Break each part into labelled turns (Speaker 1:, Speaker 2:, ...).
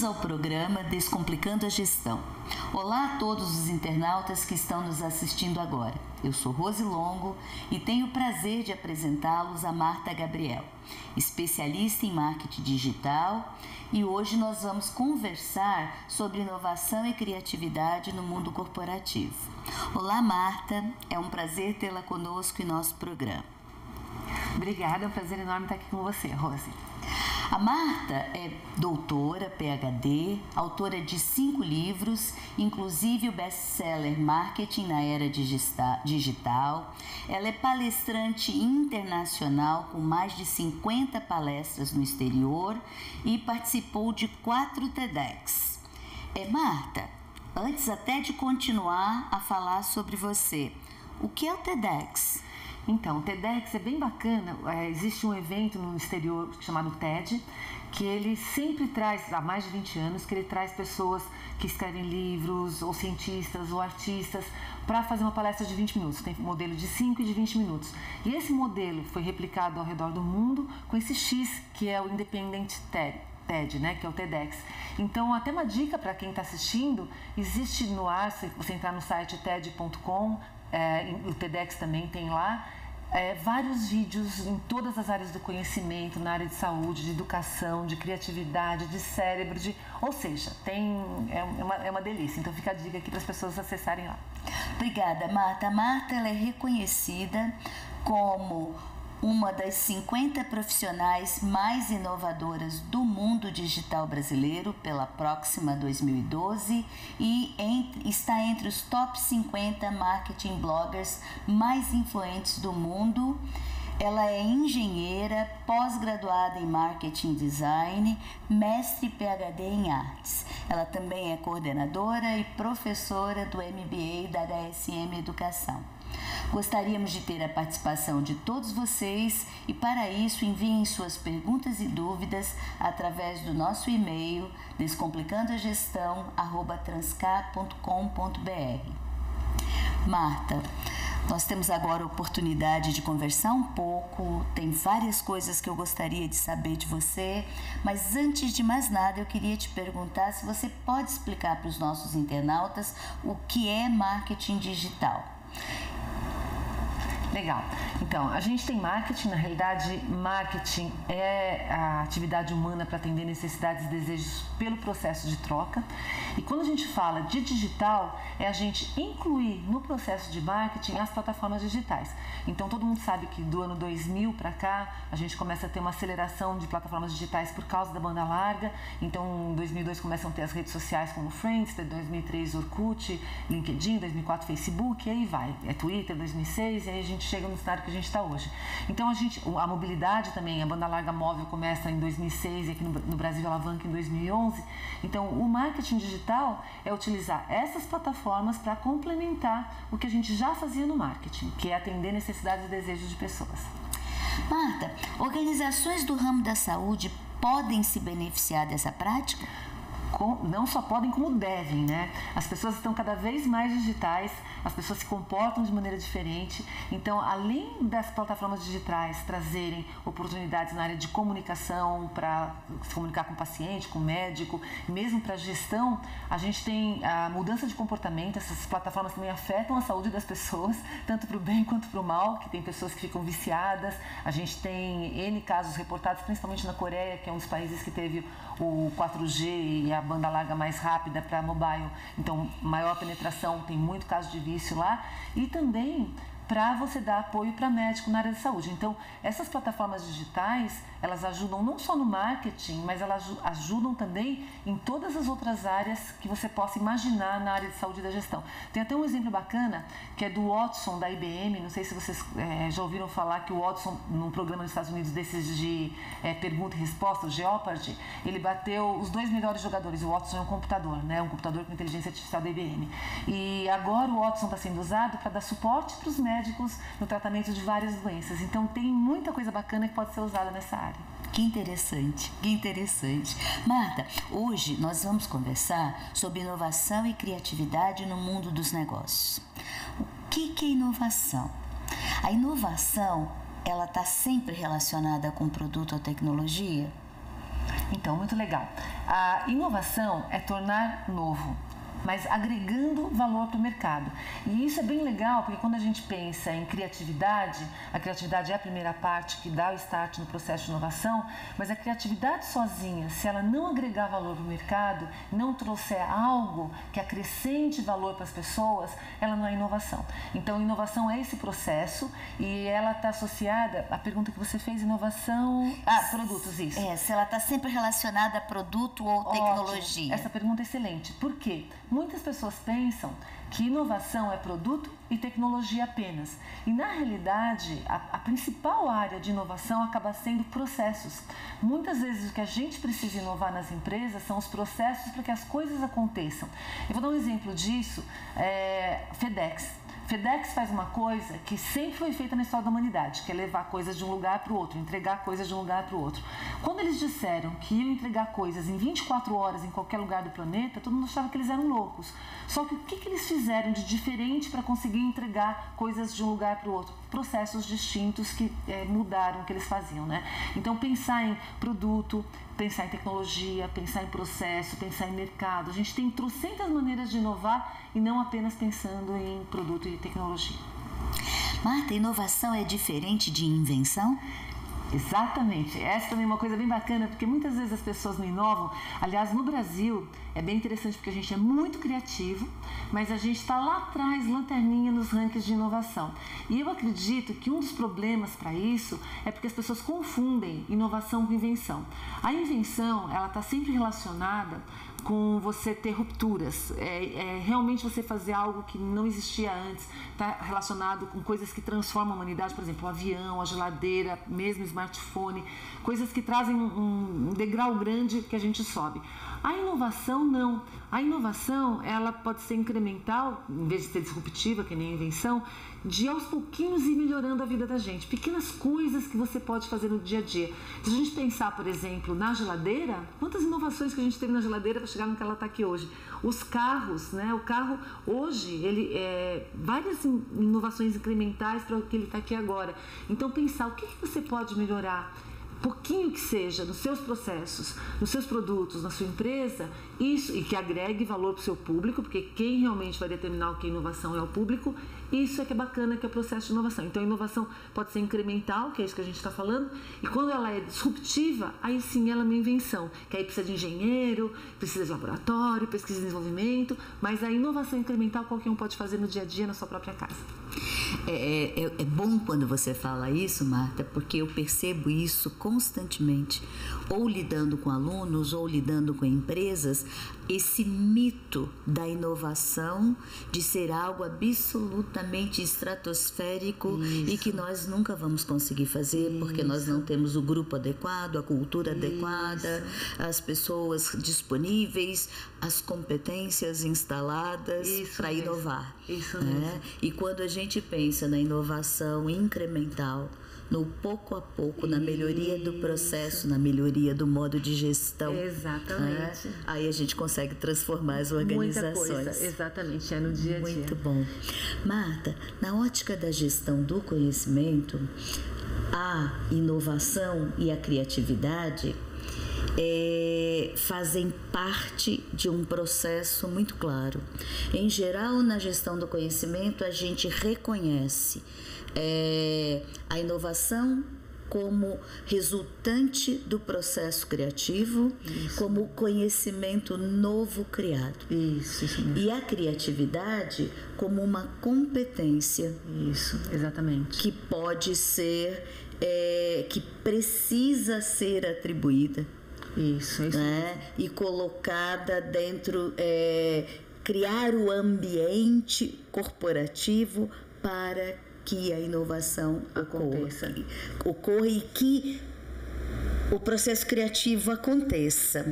Speaker 1: ao programa Descomplicando a Gestão. Olá a todos os internautas que estão nos assistindo agora. Eu sou Rose Longo e tenho o prazer de apresentá-los a Marta Gabriel, especialista em marketing digital, e hoje nós vamos conversar sobre inovação e criatividade no mundo corporativo. Olá Marta, é um prazer tê-la conosco em nosso programa.
Speaker 2: Obrigada, é um prazer enorme estar aqui com você, Rose.
Speaker 1: A Marta é doutora, PhD, autora de 5 livros, inclusive o best-seller Marketing na Era Digital. Ela é palestrante internacional com mais de 50 palestras no exterior e participou de 4 TEDx. Marta, antes até de continuar a falar sobre você, o que é o TEDx?
Speaker 2: Então, o TEDx é bem bacana, existe um evento no exterior chamado TED, que ele sempre traz, há mais de 20 anos, que ele traz pessoas que escrevem livros, ou cientistas, ou artistas, para fazer uma palestra de 20 minutos. Tem modelo de 5 e de 20 minutos. E esse modelo foi replicado ao redor do mundo com esse X, que é o Independent TED, né, que é o TEDx. Então, até uma dica para quem está assistindo, existe no ar, se você entrar no site ted.com, o TEDx também tem lá, vários vídeos em todas as áreas do conhecimento, na área de saúde, de educação, de criatividade, de cérebro, ou seja, é uma delícia. Então fica a dica aqui para as pessoas acessarem lá.
Speaker 1: Obrigada, Marta. A Marta ela é reconhecida como uma das 50 profissionais mais inovadoras do mundo digital brasileiro pela Proxima 2012 e está entre os top 50 marketing bloggers mais influentes do mundo. Ela é engenheira, pós-graduada em marketing design, mestre e PhD em artes. Ela também é coordenadora e professora do MBA da HSM Educação. Gostaríamos de ter a participação de todos vocês e, para isso, enviem suas perguntas e dúvidas através do nosso e-mail descomplicandoagestão@transcar.com.br. Marta, nós temos agora a oportunidade de conversar um pouco, tem várias coisas que eu gostaria de saber de você, mas antes de mais nada eu queria te perguntar se você pode explicar para os nossos internautas o que é marketing digital.
Speaker 2: Legal. Então, a gente tem marketing, na realidade, marketing é a atividade humana para atender necessidades e desejos pelo processo de troca. E quando a gente fala de digital, é a gente incluir no processo de marketing as plataformas digitais. Então, todo mundo sabe que do ano 2000 para cá, a gente começa a ter uma aceleração de plataformas digitais por causa da banda larga. Então, em 2002 começam a ter as redes sociais como Friendster, 2003 Orkut, LinkedIn, 2004 Facebook, e aí vai. É Twitter, 2006, e aí a gente chega no cenário que a gente está hoje. Então, a mobilidade também, a banda larga móvel começa em 2006 e aqui no Brasil alavanca em 2011. Então, o marketing digital é utilizar essas plataformas para complementar o que a gente já fazia no marketing, que é atender necessidades e desejos de pessoas.
Speaker 1: Marta, organizações do ramo da saúde podem se beneficiar dessa prática?
Speaker 2: Não só podem, como devem, né? As pessoas estão cada vez mais digitais, as pessoas se comportam de maneira diferente. Então, além das plataformas digitais trazerem oportunidades na área de comunicação, para se comunicar com o paciente, com o médico, mesmo para a gestão, a gente tem a mudança de comportamento. Essas plataformas também afetam a saúde das pessoas, tanto para o bem quanto para o mal, que tem pessoas que ficam viciadas. A gente tem N casos reportados, principalmente na Coreia, que é um dos países que teve o 4G e a banda larga mais rápida para mobile, então maior penetração, tem muito caso de vício lá, e também para você dar apoio para médico na área de saúde. Então, essas plataformas digitais, elas ajudam não só no marketing, mas elas ajudam também em todas as outras áreas que você possa imaginar na área de saúde e da gestão. Tem até um exemplo bacana, que é do Watson, da IBM. Não sei se vocês já ouviram falar que o Watson, num programa nos Estados Unidos desses de pergunta e resposta, o Jeopardy, ele bateu os 2 melhores jogadores. O Watson é um computador, né? Um computador com inteligência artificial da IBM. E agora o Watson está sendo usado para dar suporte para os médicos no tratamento de várias doenças. Então, tem muita coisa bacana que pode ser usada nessa área.
Speaker 1: Que interessante, que interessante. Marta, hoje nós vamos conversar sobre inovação e criatividade no mundo dos negócios. O que é inovação? A inovação, ela está sempre relacionada com produto ou tecnologia?
Speaker 2: Então, muito legal. A inovação é tornar novo, mas agregando valor para o mercado. E isso é bem legal, porque quando a gente pensa em criatividade, a criatividade é a primeira parte que dá o start no processo de inovação, mas a criatividade sozinha, se ela não agregar valor para o mercado, não trouxer algo que acrescente valor para as pessoas, ela não é inovação. Então, inovação é esse processo e ela está associada à pergunta que você fez, inovação... produtos, isso.
Speaker 1: Se ela está sempre relacionada a produto ou tecnologia.
Speaker 2: Ótimo. Essa pergunta é excelente. Por quê? Muitas pessoas pensam que inovação é produto e tecnologia apenas. E, na realidade, a principal área de inovação acaba sendo processos. Muitas vezes o que a gente precisa inovar nas empresas são os processos para que as coisas aconteçam. Eu vou dar um exemplo disso, FedEx. FedEx faz uma coisa que sempre foi feita na história da humanidade, que é levar coisas de um lugar para o outro, entregar coisas de um lugar para o outro. Quando eles disseram que iam entregar coisas em 24 horas em qualquer lugar do planeta, todo mundo achava que eles eram loucos. Só que o que eles fizeram de diferente para conseguir entregar coisas de um lugar para o outro? Processos distintos que mudaram o que eles faziam, né? Então, pensar em produto, pensar em tecnologia, pensar em processo, pensar em mercado. A gente tem trocentas maneiras de inovar e não apenas pensando em produto e tecnologia.
Speaker 1: Marta, inovação é diferente de invenção?
Speaker 2: Exatamente. Essa também é uma coisa bem bacana, porque muitas vezes as pessoas não inovam. Aliás, no Brasil, é bem interessante porque a gente é muito criativo, mas a gente está lá atrás, lanterninha nos rankings de inovação. E eu acredito que um dos problemas para isso é porque as pessoas confundem inovação com invenção. A invenção, ela está sempre relacionada com você ter rupturas, realmente você fazer algo que não existia antes, está relacionado com coisas que transformam a humanidade, por exemplo, o avião, a geladeira, mesmo o smartphone, coisas que trazem um degrau grande que a gente sobe. A inovação não. A inovação, ela pode ser incremental, em vez de ser disruptiva, que nem a invenção, de aos pouquinhos ir melhorando a vida da gente. Pequenas coisas que você pode fazer no dia a dia. Se a gente pensar, por exemplo, na geladeira, quantas inovações que a gente teve na geladeira para chegar no que ela está aqui hoje. Os carros, né? O carro hoje, ele várias inovações incrementais para o que ele está aqui agora. Então, pensar o que você pode melhorar, pouquinho que seja, nos seus processos, nos seus produtos, na sua empresa, isso, e que agregue valor para o seu público, porque quem realmente vai determinar o que é inovação é o público, isso é que é bacana, que é o processo de inovação. Então, a inovação pode ser incremental, que é isso que a gente está falando, e quando ela é disruptiva, aí sim ela é uma invenção, que aí precisa de engenheiro, precisa de laboratório, pesquisa e desenvolvimento, mas a inovação incremental qualquer um pode fazer no dia a dia, na sua própria casa.
Speaker 1: É bom quando você fala isso, Marta, porque eu percebo isso constantemente, ou lidando com alunos, ou lidando com empresas, esse mito da inovação de ser algo absolutamente estratosférico e que nós nunca vamos conseguir fazer porque nós não temos o grupo adequado, a cultura adequada, as pessoas disponíveis, as competências instaladas para inovar.
Speaker 2: Isso mesmo.
Speaker 1: E quando a gente pensa na inovação incremental, no pouco a pouco, na melhoria do processo, na melhoria do modo de gestão.
Speaker 2: Exatamente.
Speaker 1: Aí a gente consegue transformar as organizações.
Speaker 2: Muita coisa, exatamente, no dia a dia.
Speaker 1: Muito bom. Marta, na ótica da gestão do conhecimento, a inovação e a criatividade fazem parte de um processo muito claro. Em geral, na gestão do conhecimento, a gente reconhece a inovação como resultante do processo criativo, como conhecimento novo criado.
Speaker 2: Isso mesmo.
Speaker 1: E a criatividade como uma competência.
Speaker 2: Isso, exatamente.
Speaker 1: Que pode ser, que precisa ser atribuída.
Speaker 2: Isso
Speaker 1: né? E colocada dentro, criar o ambiente corporativo para que a inovação ocorra e que o processo criativo aconteça.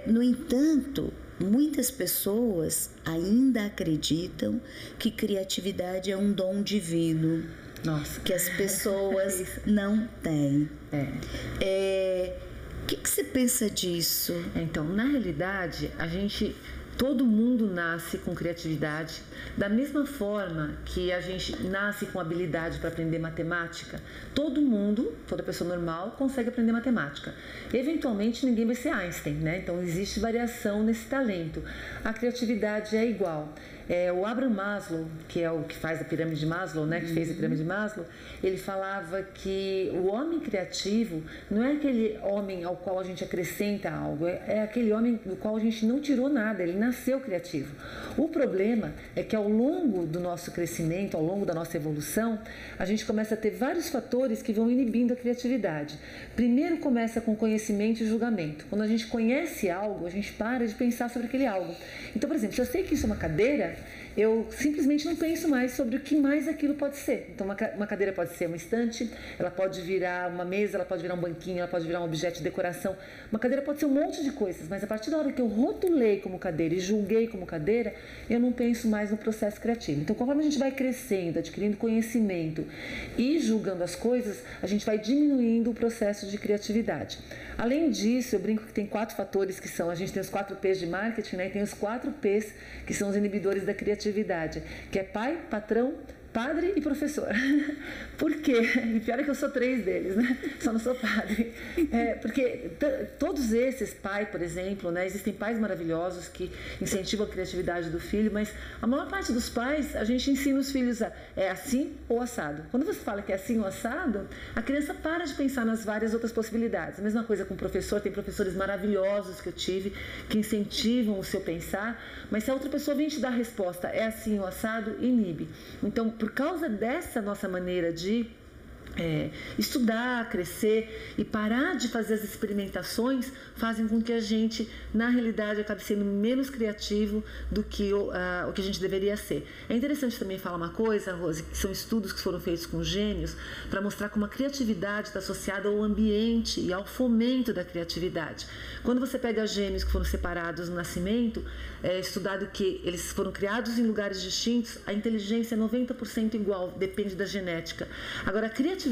Speaker 1: No entanto, muitas pessoas ainda acreditam que criatividade é um dom divino.
Speaker 2: Nossa.
Speaker 1: Que as pessoas não têm. O que você pensa disso?
Speaker 2: Então, na realidade, a gente Todo mundo nasce com criatividade, da mesma forma que a gente nasce com habilidade para aprender matemática. Todo mundo, toda pessoa normal, consegue aprender matemática. Eventualmente, ninguém vai ser Einstein, né? Então, existe variação nesse talento. A criatividade é igual. O Abraham Maslow, que é o que faz a pirâmide de Maslow, né, que fez a pirâmide de Maslow, ele falava que o homem criativo não é aquele homem ao qual a gente acrescenta algo, é aquele homem do qual a gente não tirou nada, ele nasceu criativo. O problema é que ao longo do nosso crescimento, ao longo da nossa evolução, a gente começa a ter vários fatores que vão inibindo a criatividade. Primeiro começa com conhecimento e julgamento. Quando a gente conhece algo, a gente para de pensar sobre aquele algo. Então, por exemplo, se eu sei que isso é uma cadeira, eu simplesmente não penso mais sobre o que mais aquilo pode ser. Então, uma cadeira pode ser uma estante, ela pode virar uma mesa, ela pode virar um banquinho, ela pode virar um objeto de decoração. Uma cadeira pode ser um monte de coisas, mas a partir da hora que eu rotulei como cadeira e julguei como cadeira, eu não penso mais no processo criativo. Então, conforme a gente vai crescendo, adquirindo conhecimento e julgando as coisas, a gente vai diminuindo o processo de criatividade. Além disso, eu brinco que tem 4 fatores que são, a gente tem os 4 P's de marketing, né? E tem os 4 P's que são os inibidores da criatividade, que é pai, patrão, padre e professor. Por quê? E pior é que eu sou 3 deles, né? Só não sou padre. Porque todos esses, pai, por exemplo, né? Existem pais maravilhosos que incentivam a criatividade do filho, mas a maior parte dos pais, a gente ensina os filhos é assim ou assado. Quando você fala que é assim ou assado, a criança para de pensar nas várias outras possibilidades. A mesma coisa com o professor, tem professores maravilhosos que eu tive, que incentivam o seu pensar, mas se a outra pessoa vem te dar a resposta, é assim ou assado, inibe. Então, por causa dessa nossa maneira de estudar, crescer e parar de fazer as experimentações, fazem com que a gente, na realidade, acabe sendo menos criativo do que o que a gente deveria ser. É interessante também falar uma coisa, Rose, que são estudos que foram feitos com gêmeos para mostrar como a criatividade está associada ao ambiente e ao fomento da criatividade. Quando você pega gêmeos que foram separados no nascimento, é estudado que eles foram criados em lugares distintos, a inteligência é 90% igual, depende da genética. Agora, a criatividade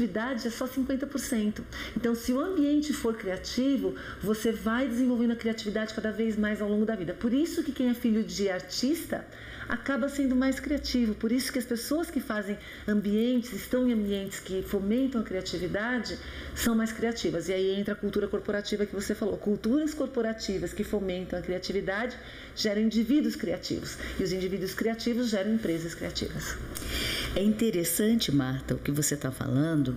Speaker 2: é só 50%. Então, se o ambiente for criativo, você vai desenvolvendo a criatividade cada vez mais ao longo da vida. Por isso que quem é filho de artista acaba sendo mais criativo. Por isso que as pessoas que fazem estão em ambientes que fomentam a criatividade, são mais criativas. E aí entra a cultura corporativa que você falou. Culturas corporativas que fomentam a criatividade geram indivíduos criativos. E os indivíduos criativos geram empresas criativas.
Speaker 1: É interessante, Marta, o que você está falando,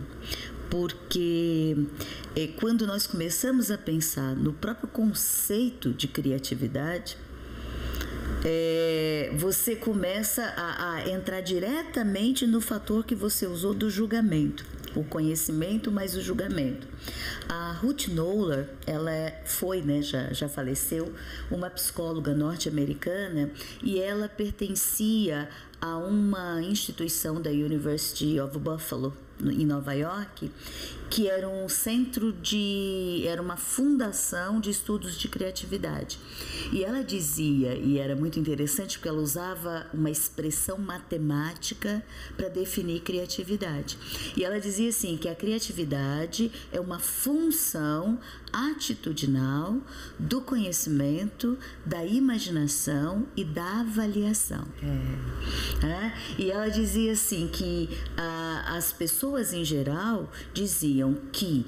Speaker 1: porque quando nós começamos a pensar no próprio conceito de criatividade, você começa a entrar diretamente no fator que você usou do julgamento. O conhecimento mais o julgamento. A Ruth Noller, ela foi, né, já faleceu, uma psicóloga norte-americana, e ela pertencia a uma instituição da University of Buffalo, em Nova York, que era um era uma fundação de estudos de criatividade. E ela dizia, e era muito interessante porque ela usava uma expressão matemática para definir criatividade. E ela dizia assim, que a criatividade é uma função atitudinal do conhecimento, da imaginação e da avaliação. E ela dizia assim que as pessoas em geral diziam que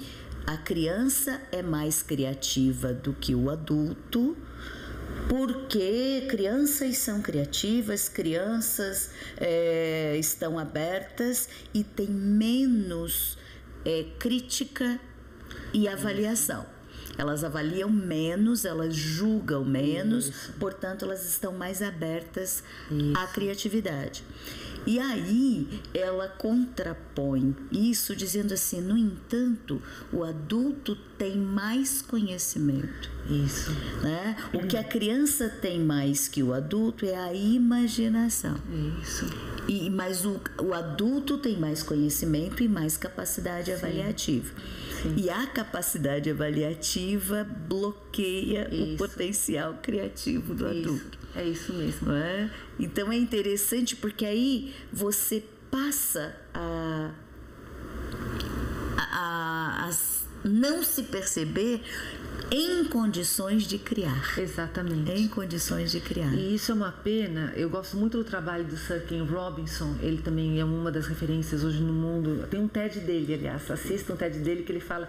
Speaker 1: a criança é mais criativa do que o adulto, porque crianças são criativas, crianças estão abertas e têm menos crítica e avaliação. Elas avaliam menos, elas julgam menos, portanto, elas estão mais abertas à criatividade. E aí ela contrapõe isso dizendo assim, no entanto, o adulto tem mais conhecimento.
Speaker 2: Isso.
Speaker 1: Né? O que a criança tem mais que o adulto é a imaginação.
Speaker 2: Isso.
Speaker 1: Mas o adulto tem mais conhecimento e mais capacidade avaliativa.
Speaker 2: Sim.
Speaker 1: E a capacidade avaliativa bloqueia o potencial criativo do adulto.
Speaker 2: É isso mesmo.
Speaker 1: Não é? Então é interessante porque aí você passa a não se perceber em condições de criar.
Speaker 2: Exatamente.
Speaker 1: Em condições de criar.
Speaker 2: E isso é uma pena. Eu gosto muito do trabalho do Sir Ken Robinson. Ele também é uma das referências hoje no mundo. Tem um TED dele, aliás. Assista um TED dele que ele fala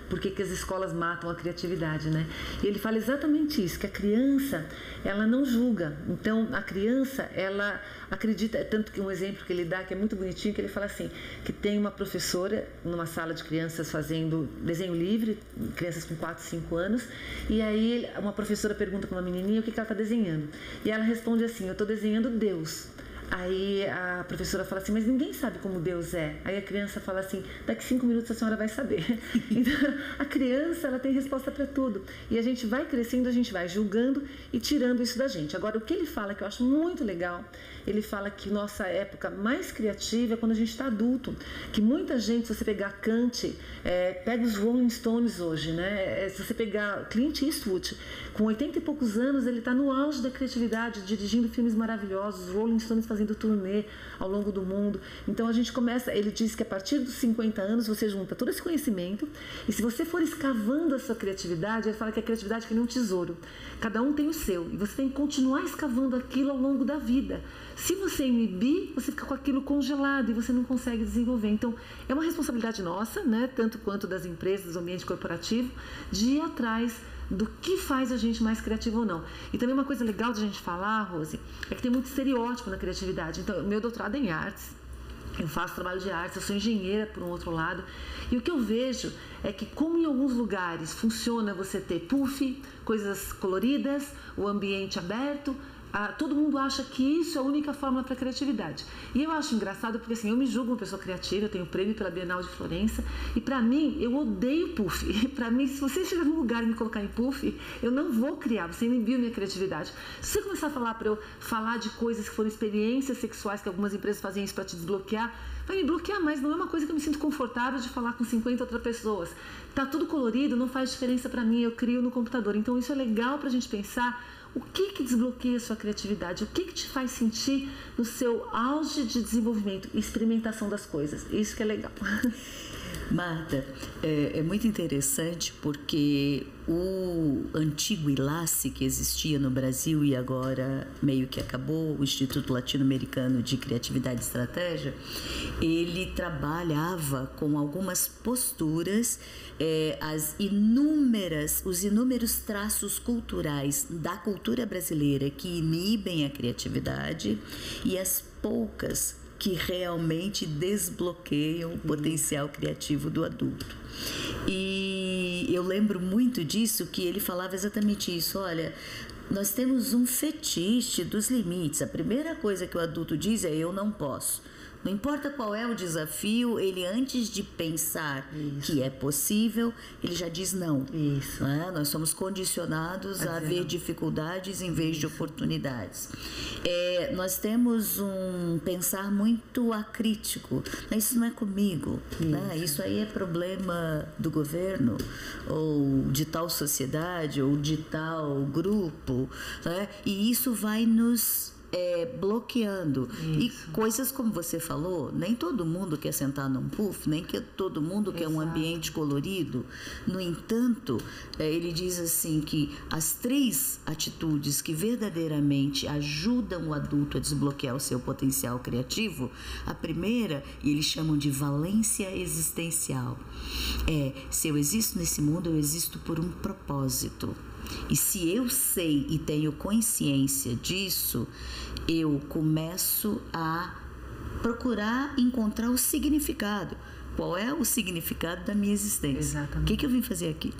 Speaker 2: por que as escolas matam a criatividade, né? E ele fala exatamente isso, que a criança, ela não julga. Então, a criança, ela acredita, tanto que um exemplo que ele dá, que é muito bonitinho, que ele fala assim, que tem uma professora numa sala de crianças fazendo desenho livre, crianças com 4, 5 anos, e aí uma professora pergunta para uma menininha o que ela está desenhando. E ela responde assim, eu estou desenhando Deus. Aí a professora fala assim, mas ninguém sabe como Deus é. Aí a criança fala assim, daqui 5 minutos a senhora vai saber. Então, a criança, ela tem resposta para tudo. E a gente vai crescendo, a gente vai julgando e tirando isso da gente. Agora, o que ele fala, que eu acho muito legal, ele fala que nossa época mais criativa é quando a gente está adulto. Que muita gente, se você pegar Kant, pega os Rolling Stones hoje, né? Se você pegar Clint Eastwood, com 80 e poucos anos, ele está no auge da criatividade, dirigindo filmes maravilhosos, os Rolling Stones fazendo turnê ao longo do mundo. Então a gente começa, ele diz que a partir dos 50 anos você junta todo esse conhecimento e se você for escavando a sua criatividade, ele fala que a criatividade é que nem um tesouro. Cada um tem o seu e você tem que continuar escavando aquilo ao longo da vida. Se você inibir, você fica com aquilo congelado e você não consegue desenvolver. Então, é uma responsabilidade nossa, né, tanto quanto das empresas, do ambiente corporativo, de ir atrás do que faz a gente mais criativo ou não. E também uma coisa legal de a gente falar, Rose, é que tem muito estereótipo na criatividade. Então, meu doutorado é em artes, eu faço trabalho de artes, eu sou engenheira por um outro lado, e o que eu vejo é que como em alguns lugares funciona você ter puff, coisas coloridas, o ambiente aberto, todo mundo acha que isso é a única fórmula para a criatividade. E eu acho engraçado porque assim, eu me julgo uma pessoa criativa, eu tenho prêmio pela Bienal de Florença e para mim, eu odeio puff. Para mim, se você chegar num lugar e me colocar em puff, eu não vou criar, você inibiu minha criatividade. Se você começar a falar para eu falar de coisas que foram experiências sexuais, que algumas empresas fazem isso para te desbloquear, vai me bloquear, mas não é uma coisa que eu me sinto confortável de falar com 50 outras pessoas. Tá tudo colorido, não faz diferença para mim, eu crio no computador. Então isso é legal para a gente pensar o que desbloqueia a sua criatividade, o que te faz sentir no seu auge de desenvolvimento e experimentação das coisas. Isso que é legal.
Speaker 1: Marta, é muito interessante porque o antigo ILACE que existia no Brasil e agora meio que acabou, o Instituto Latino-Americano de Criatividade e Estratégia, ele trabalhava com algumas posturas, os inúmeros traços culturais da cultura brasileira que inibem a criatividade e as poucas que realmente desbloqueiam o potencial criativo do adulto. E eu lembro muito disso, que ele falava exatamente isso, olha, nós temos um fetiche dos limites. A primeira coisa que o adulto diz é eu não posso. Não importa qual é o desafio, ele antes de pensar que é possível, ele já diz não.
Speaker 2: Isso.
Speaker 1: Né? Nós somos condicionados a ver dificuldades em vez de oportunidades. Nós temos um pensar muito acrítico. Isso não é comigo. Né? Isso aí é problema do governo, ou de tal sociedade, ou de tal grupo. Né? E isso vai nos bloqueando. Isso. E coisas como você falou, nem todo mundo quer sentar num puff, nem que todo mundo quer um ambiente colorido. No entanto, ele diz assim que as 3 atitudes que verdadeiramente ajudam o adulto a desbloquear o seu potencial criativo, a primeira, e eles chamam de valência existencial, se eu existo nesse mundo, eu existo por um propósito. E se eu sei e tenho consciência disso, eu começo a procurar encontrar o significado. Qual é o significado da minha existência?
Speaker 2: Exatamente.
Speaker 1: O que eu vim fazer aqui?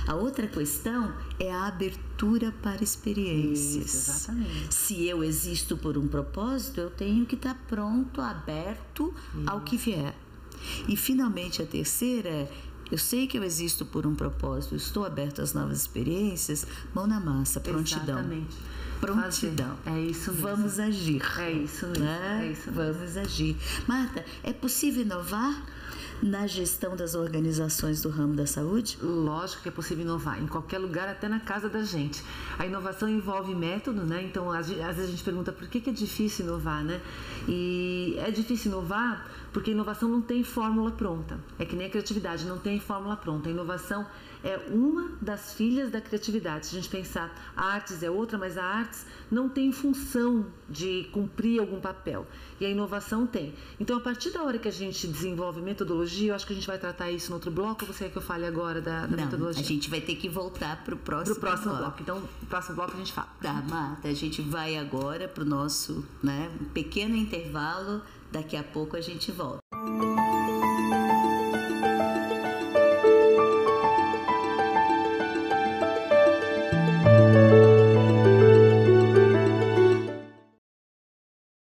Speaker 1: A outra questão é a abertura para experiências.
Speaker 2: Isso, exatamente.
Speaker 1: Se eu existo por um propósito, eu tenho que estar pronto, aberto ao que vier. E finalmente a terceira é: eu sei que eu existo por um propósito, estou aberto às novas experiências, mão na massa, prontidão.
Speaker 2: Exatamente.
Speaker 1: Prontidão.
Speaker 2: É isso mesmo.
Speaker 1: Vamos agir.
Speaker 2: É isso mesmo.
Speaker 1: Né?
Speaker 2: É isso mesmo.
Speaker 1: Vamos agir. Marta, é possível inovar na gestão das organizações do ramo da saúde?
Speaker 2: Lógico que é possível inovar, em qualquer lugar, até na casa da gente. A inovação envolve método, né? Então, às vezes a gente pergunta por que é difícil inovar, né? E é difícil inovar porque a inovação não tem fórmula pronta. É que nem a criatividade, não tem fórmula pronta. A inovação, é uma das filhas da criatividade. Se a gente pensar, a artes é outra, mas a artes não tem função de cumprir algum papel. E a inovação tem. Então, a partir da hora que a gente desenvolve metodologia, eu acho que a gente vai tratar isso no outro bloco, ou você quer que eu fale agora da metodologia?
Speaker 1: A gente vai ter que voltar para o próximo bloco.
Speaker 2: Então, no próximo bloco a gente fala.
Speaker 1: Tá, Marta, a gente vai agora para o nosso, né, pequeno intervalo. Daqui a pouco a gente volta.